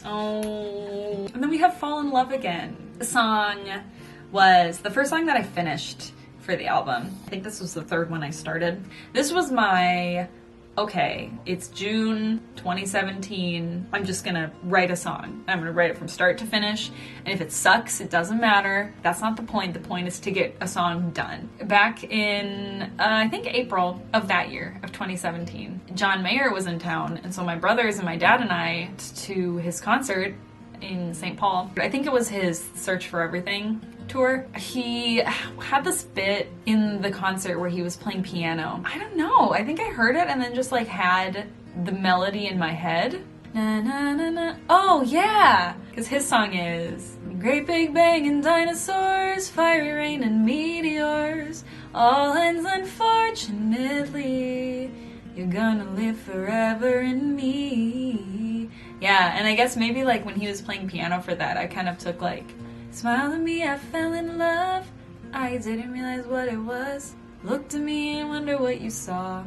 Oh, and then we have Fall in Love Again. The song was the first song that I finished for the album. I think this was the third one I started. This was my, okay, it's June 2017. I'm just gonna write a song. I'm gonna write it from start to finish. And if it sucks, it doesn't matter. That's not the point. The point is to get a song done. Back in, I think April of that year, of 2017, John Mayer was in town. And so my brothers and my dad and I went to his concert in St. Paul. I think it was his Search for Everything tour. He had this bit in the concert where he was playing piano. I don't know. I think I heard it and then just like had the melody in my head. Na na na na. Oh yeah, because his song is Great Big Bang and dinosaurs, fiery rain and meteors, all ends unfortunately. You're gonna live forever in me. Yeah, and I guess maybe like when he was playing piano for that, I kind of took like, smile at me, I fell in love. I didn't realize what it was. Looked at me and wonder what you saw.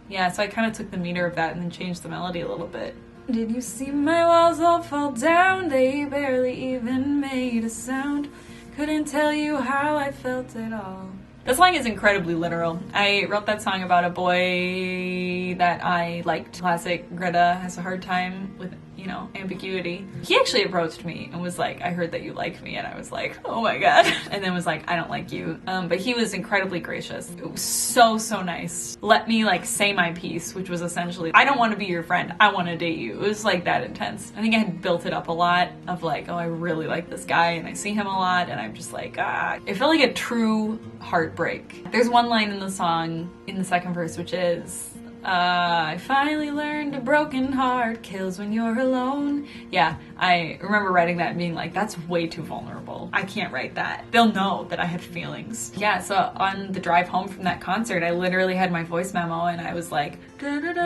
Yeah, so I kind of took the meter of that and then changed the melody a little bit. Did you see my walls all fall down? They barely even made a sound. Couldn't tell you how I felt at all. This song is incredibly literal. I wrote that song about a boy that I liked. Classic Greta has a hard time with, you know, ambiguity. He actually approached me and was like, I heard that you like me, and I was like, oh my god. And then was like, I don't like you. But he was incredibly gracious. It was so nice. Let me like say my piece, which was essentially, I don't want to be your friend, I want to date you. It was like that intense. I think I had built it up a lot of like, oh, I really like this guy and I see him a lot, and I'm just like, It felt like a true heartbreak. There's one line in the song in the second verse which is, I finally learned a broken heart kills when you're alone. Yeah, I remember writing that and being like, that's way too vulnerable. I can't write that. They'll know that I had feelings. Yeah, so on the drive home from that concert, I literally had my voice memo and I was like, when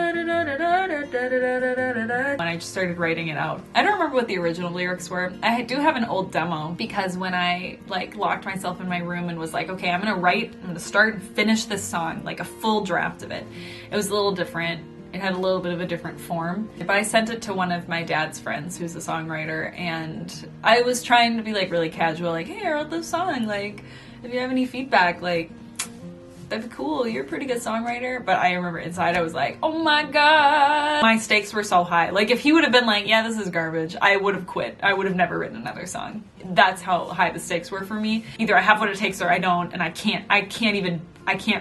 I just started writing it out. I don't remember what the original lyrics were. I do have an old demo because when I like locked myself in my room and was like, okay, I'm gonna start and finish this song, like a full draft of it. It was a little different. It had a little bit of a different form. But I sent it to one of my dad's friends who's a songwriter, and I was trying to be like really casual, like, hey, I wrote this song, like, if you have any feedback, like, that'd be cool, you're a pretty good songwriter. But I remember inside I was like, oh my god. My stakes were so high. Like if he would have been like, yeah, this is garbage, I would have quit. I would have never written another song. That's how high the stakes were for me. Either I have what it takes or I don't, and I can't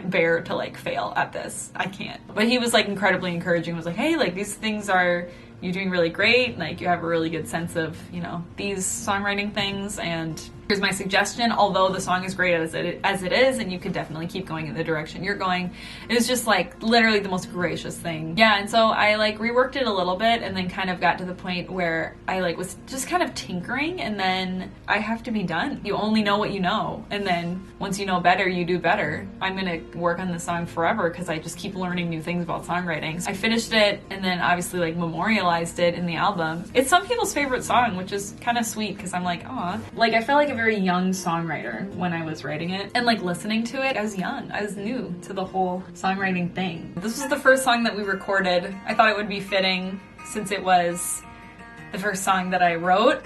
bear to like fail at this. I can't. But he was like incredibly encouraging, was like, hey, like these things you're doing really great, like you have a really good sense of, you know, these songwriting things, and here's my suggestion, although the song is great as it is, and you could definitely keep going in the direction you're going. It was just like literally the most gracious thing. Yeah, and so I like reworked it a little bit and then kind of got to the point where I like was just kind of tinkering, and then I have to be done. You only know what you know, and then once you know better, you do better. I'm gonna work on this song forever because I just keep learning new things about songwriting. So I finished it and then obviously like memorialized it in the album. It's some people's favorite song, which is kind of sweet because I'm like, aw. Like I felt like a very young songwriter when I was writing it, and like listening to it, I was young. I was new to the whole songwriting thing. This was the first song that we recorded. I thought it would be fitting since it was the first song that I wrote.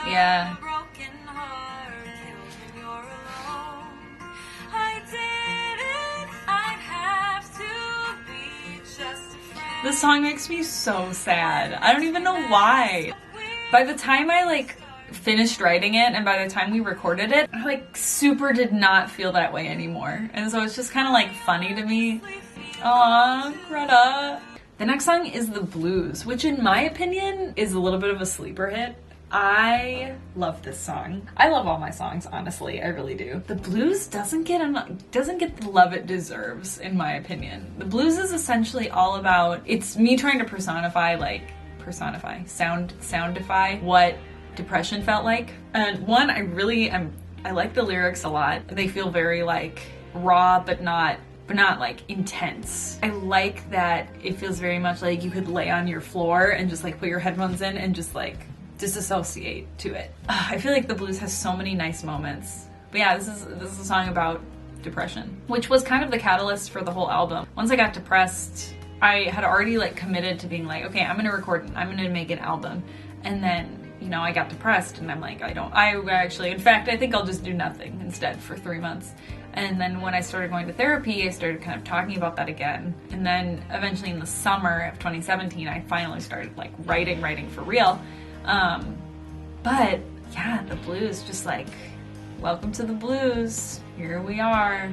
Yeah. This song makes me so sad. I don't even know why. By the time I like finished writing it and by the time we recorded it, I like super did not feel that way anymore. And so it's just kind of like funny to me. Aw, Greta. The next song is The Blues, which in my opinion is a little bit of a sleeper hit. I love this song. I love all my songs, honestly. I really do. The blues doesn't get the love it deserves, in my opinion. The blues is essentially all about, it's me trying to soundify what depression felt like. And one, I like the lyrics a lot. They feel very like raw, but not like intense. I like that it feels very much like you could lay on your floor and just like put your headphones in and just like disassociate to it. I feel like the blues has so many nice moments. But yeah, this is a song about depression, which was kind of the catalyst for the whole album. Once I got depressed, I had already like committed to being like, okay, I'm gonna record, I'm gonna make an album. And then, you know, I got depressed and I'm like, in fact, I think I'll just do nothing instead for 3 months. And then when I started going to therapy, I started kind of talking about that again. And then eventually in the summer of 2017, I finally started like writing for real. But yeah, the blues, just like, welcome to the blues. Here we are.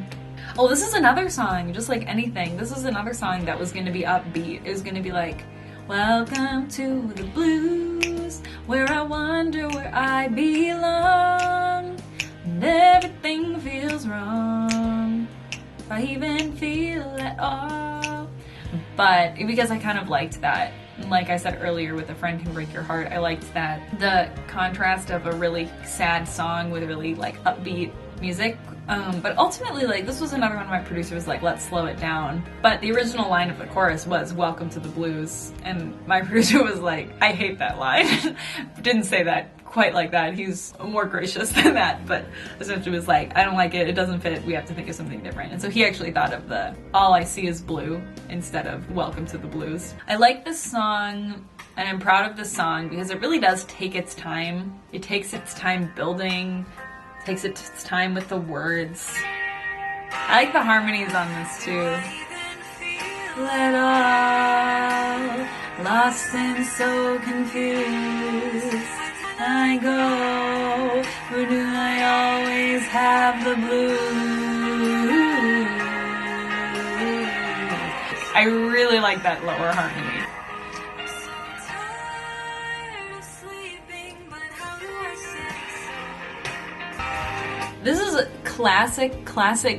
Oh, this is another song, just like anything. This is another song that was gonna be upbeat. It was gonna be like, welcome to the blues, where I wonder where I belong, and everything feels wrong, if I even feel at all. But because I kind of liked that, like I said earlier with A Friend Can Break Your Heart, I liked that the contrast of a really sad song with really like upbeat music. But ultimately, like, this was another one of my producers like, let's slow it down. But the original line of the chorus was welcome to the blues, and my producer was like, I hate that line. Didn't say that quite like that, he's more gracious than that, but essentially was like, I don't like it, it doesn't fit, we have to think of something different. And so he actually thought of the all I see is blue instead of welcome to the blues. I like this song, and I'm proud of this song because it really does take its time. It takes its time building, takes its time with the words. I like the harmonies on this too. Let all, lost and so confused, I go, where do I always have the blues? I really like that lower harmony. This is classic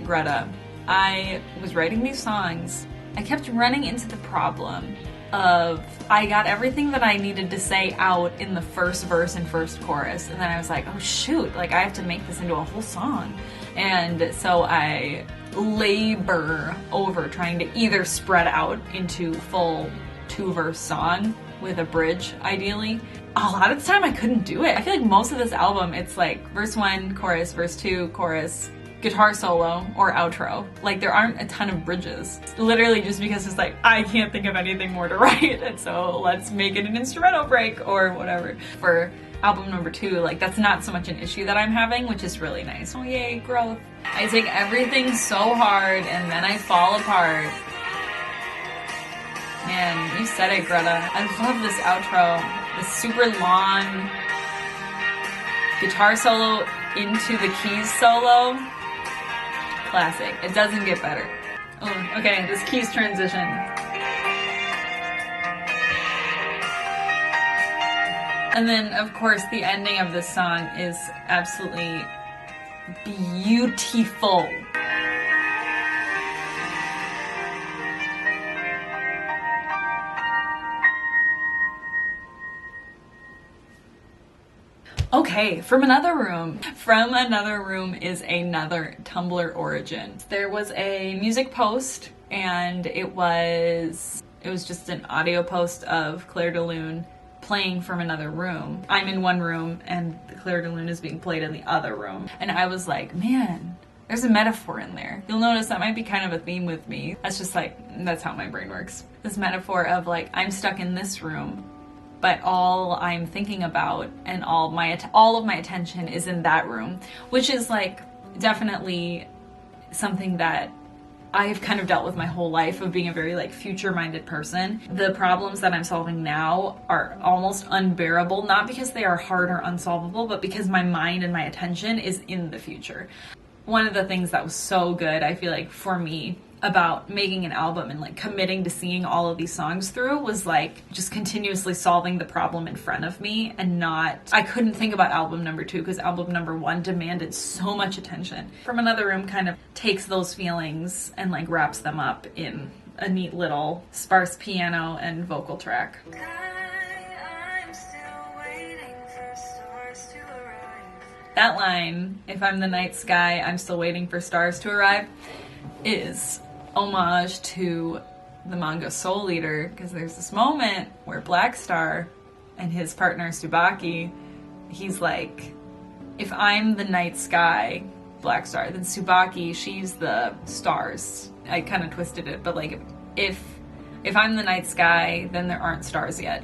Greta. I was writing these songs. I kept running into the problem of I got everything that I needed to say out in the first verse and first chorus, and then I was like, oh shoot, like I have to make this into a whole song. And so I labor over trying to either spread out into full 2-verse song with a bridge, ideally. A lot of the time I couldn't do it. I feel like most of this album, it's like verse 1, chorus, verse 2, chorus, guitar solo, or outro. Like there aren't a ton of bridges. Literally just because it's like, I can't think of anything more to write, and so let's make it an instrumental break or whatever. For album number 2, like that's not so much an issue that I'm having, which is really nice. Oh yay, growth. I take everything so hard and then I fall apart. Man, you said it, Greta. I love this outro. The super long guitar solo into the keys solo. Classic. It doesn't get better. Oh, okay, this keys transition. And then, of course, the ending of this song is absolutely beautiful. Okay, From Another Room. From Another Room is another Tumblr origin. There was a music post, and it was just an audio post of Claire de Lune playing From Another Room. I'm in one room, and Claire de Lune is being played in the other room. And I was like, man, there's a metaphor in there. You'll notice that might be kind of a theme with me. That's just like, that's how my brain works. This metaphor of like, I'm stuck in this room, but all I'm thinking about and all of my attention is in that room, which is like definitely something that I've kind of dealt with my whole life, of being a very like future-minded person. The problems that I'm solving now are almost unbearable, not because they are hard or unsolvable, but because my mind and my attention is in the future. One of the things that was so good, I feel like, for me about making an album and like committing to seeing all of these songs through was like just continuously solving the problem in front of me, and I couldn't think about album number 2 because album number 1 demanded so much attention. From Another Room kind of takes those feelings and like wraps them up in a neat little sparse piano and vocal track. That line, if I'm the night sky, I'm still waiting for stars to arrive, is homage to the manga Soul Eater, because there's this moment where Black Star and his partner Tsubaki, he's like, if I'm the night sky, Black Star, then Tsubaki, she's the stars. I kind of twisted it, but like, if If I'm the night sky, then there aren't stars yet.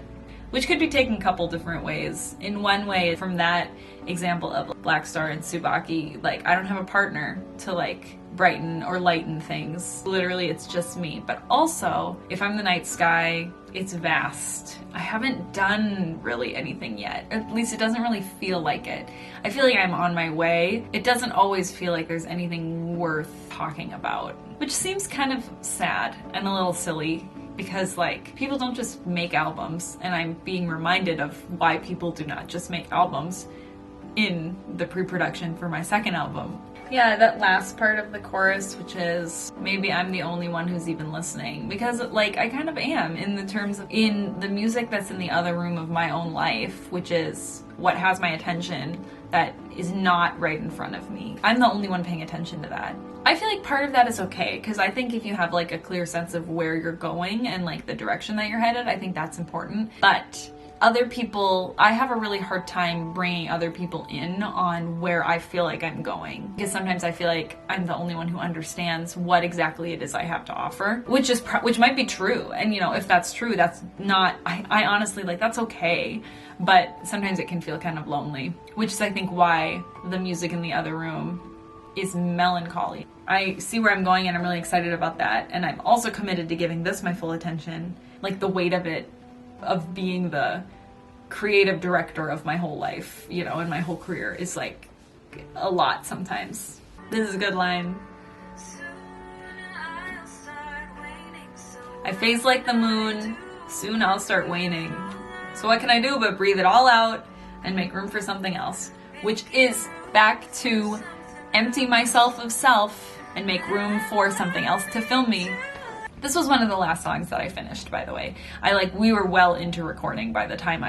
Which could be taken a couple different ways. In one way, from that example of Black Star and Tsubaki, like, I don't have a partner to like brighten or lighten things. Literally, it's just me. But also, if I'm the night sky, it's vast. I haven't done really anything yet. At least it doesn't really feel like it. I feel like I'm on my way. It doesn't always feel like there's anything worth talking about, which seems kind of sad and a little silly. Because like, people don't just make albums, and I'm being reminded of why people do not just make albums in the pre-production for my second album. Yeah, that last part of the chorus, which is, maybe I'm the only one who's even listening, because like, I kind of am in the terms of, in the music that's in the other room of my own life, which is what has my attention, that is not right in front of me. I'm the only one paying attention to that. I feel like part of that is okay, because I think if you have like a clear sense of where you're going and like the direction that you're headed, I think that's important. But other people, I have a really hard time bringing other people in on where I feel like I'm going, because sometimes I feel like I'm the only one who understands what exactly it is I have to offer, which might be true. And you know, if that's true, that's not, I honestly, like, that's okay. But sometimes it can feel kind of lonely, which is I think why the music in the other room is melancholy. I see where I'm going and I'm really excited about that. And I'm also committed to giving this my full attention. Like, the weight of it, of being the creative director of my whole life, you know, and my whole career, is like a lot sometimes. This is a good line. I phase like the moon, soon I'll start waning. So what can I do but breathe it all out and make room for something else? Which is back to empty myself of self and make room for something else to fill me. This was one of the last songs that I finished, by the way. We were well into recording by the time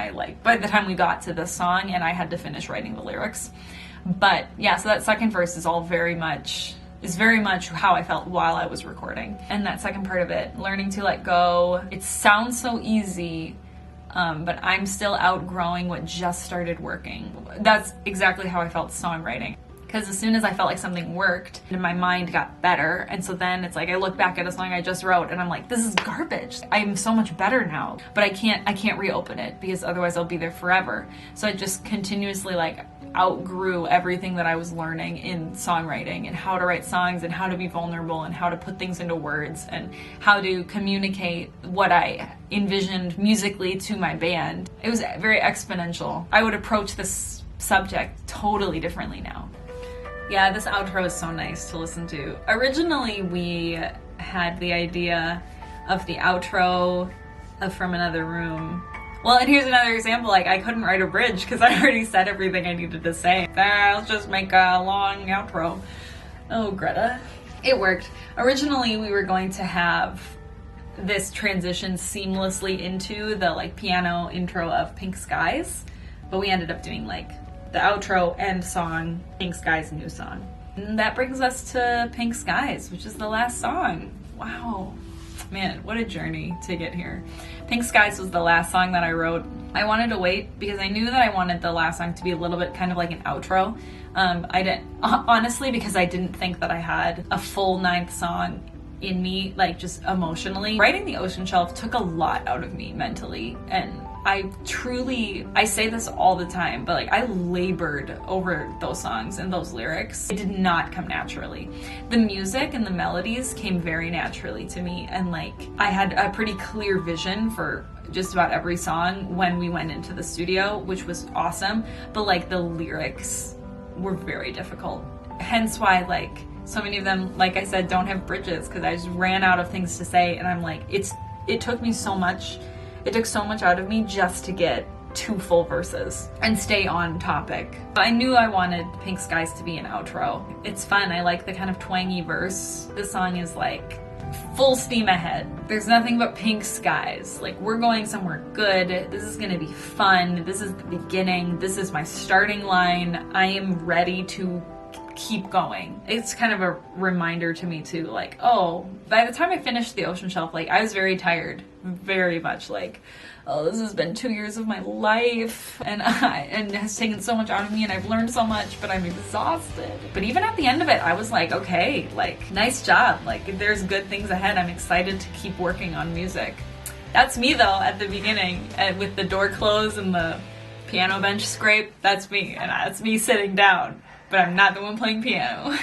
we got to this song, and I had to finish writing the lyrics. But yeah, so that second verse is very much how I felt while I was recording. And that second part of it, learning to let go. It sounds so easy, but I'm still outgrowing what just started working. That's exactly how I felt songwriting. Because as soon as I felt like something worked, my mind got better. And so then it's like I look back at a song I just wrote and I'm like, this is garbage. I'm so much better now. But I can't reopen it, because otherwise I'll be there forever. So I just continuously like outgrew everything that I was learning in songwriting, and how to write songs, and how to be vulnerable, and how to put things into words, and how to communicate what I envisioned musically to my band. It was very exponential. I would approach this subject totally differently now. Yeah, this outro is so nice to listen to. Originally, we had the idea of the outro of From Another Room. Well, and here's another example. Like, I couldn't write a bridge because I already said everything I needed to say. Let's just make a long outro. Oh, Greta. It worked. Originally, we were going to have this transition seamlessly into the like piano intro of Pink Skies, but we ended up doing like the outro and song, Pink Skies' new song. And that brings us to Pink Skies, which is the last song. Wow. Man, what a journey to get here. Pink Skies was the last song that I wrote. I wanted to wait because I knew that I wanted the last song to be a little bit kind of like an outro. Honestly, because I didn't think that I had a full 9th song in me, like just emotionally. Writing The Ocean Shelf took a lot out of me mentally, and I say this all the time, but like I labored over those songs and those lyrics. It did not come naturally. The music and the melodies came very naturally to me, and like I had a pretty clear vision for just about every song when we went into the studio, which was awesome, but like the lyrics were very difficult. Hence why like so many of them, like I said, don't have bridges, because I just ran out of things to say, and I'm like, it took so much out of me just to get 2 full verses and stay on topic. But I knew I wanted Pink Skies to be an outro. It's fun. I like the kind of twangy verse. This song is like full steam ahead. There's nothing but pink skies. Like, we're going somewhere good. This is gonna be fun. This is the beginning. This is my starting line. I am ready to keep going. It's kind of a reminder to me too, like, oh, by the time I finished The Ocean Shelf, like I was very tired, very much like, oh, this has been 2 years of my life, and it has taken so much out of me, and I've learned so much, but I'm exhausted. But even at the end of it, I was like, okay, like, nice job. Like, there's good things ahead. I'm excited to keep working on music. That's me though, at the beginning, with the door closed and the piano bench scrape. That's me, and that's me sitting down, but I'm not the one playing piano.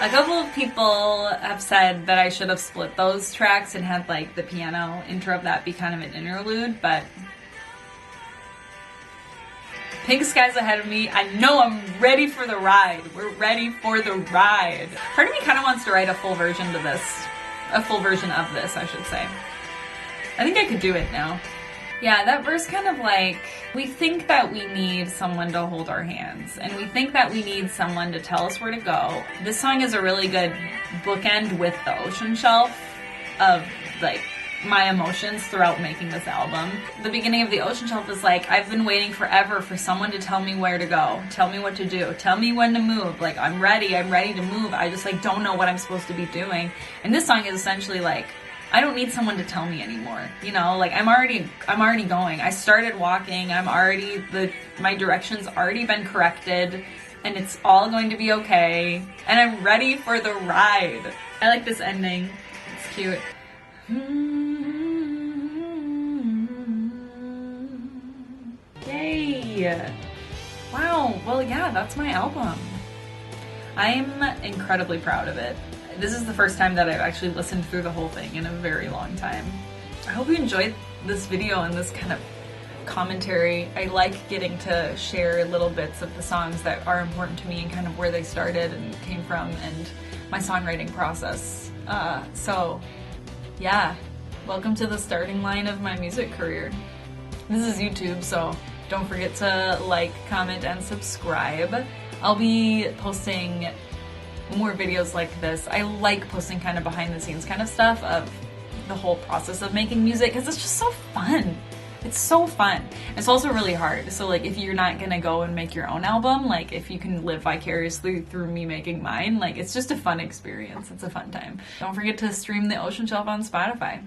A couple of people have said that I should have split those tracks and had like the piano intro of that be kind of an interlude, but Pink Skies ahead of me. I know I'm ready for the ride. We're ready for the ride. Part of me kind of wants to write a full version to this. A full version of this, I should say. I think I could do it now. Yeah, that verse kind of like, we think that we need someone to hold our hands, and we think that we need someone to tell us where to go. This song is a really good bookend with the ocean shelf of like my emotions throughout making this album. The beginning of the ocean shelf is like, I've been waiting forever for someone to tell me where to go, tell me what to do, tell me when to move. Like, I'm ready to move. I just like don't know what I'm supposed to be doing. And this song is essentially like, I don't need someone to tell me anymore. You know, like I'm already going. I started walking. My direction's already been corrected, and it's all going to be okay. And I'm ready for the ride. I like this ending. It's cute. Yay! Wow. Well, yeah, that's my album. I'm incredibly proud of it. This is the first time that I've actually listened through the whole thing in a very long time. I hope you enjoyed this video and this kind of commentary. I like getting to share little bits of the songs that are important to me and kind of where they started and came from and my songwriting process. So yeah, welcome to the starting line of my music career. This is YouTube, so don't forget to like, comment, and subscribe. I'll be posting more videos like this. I like posting kind of behind the scenes kind of stuff of the whole process of making music because it's just so fun. It's so fun. It's also really hard. So like if you're not gonna go and make your own album, like if you can live vicariously through me making mine, like it's just a fun experience. It's a fun time. Don't forget to stream the Ocean Shelf on Spotify.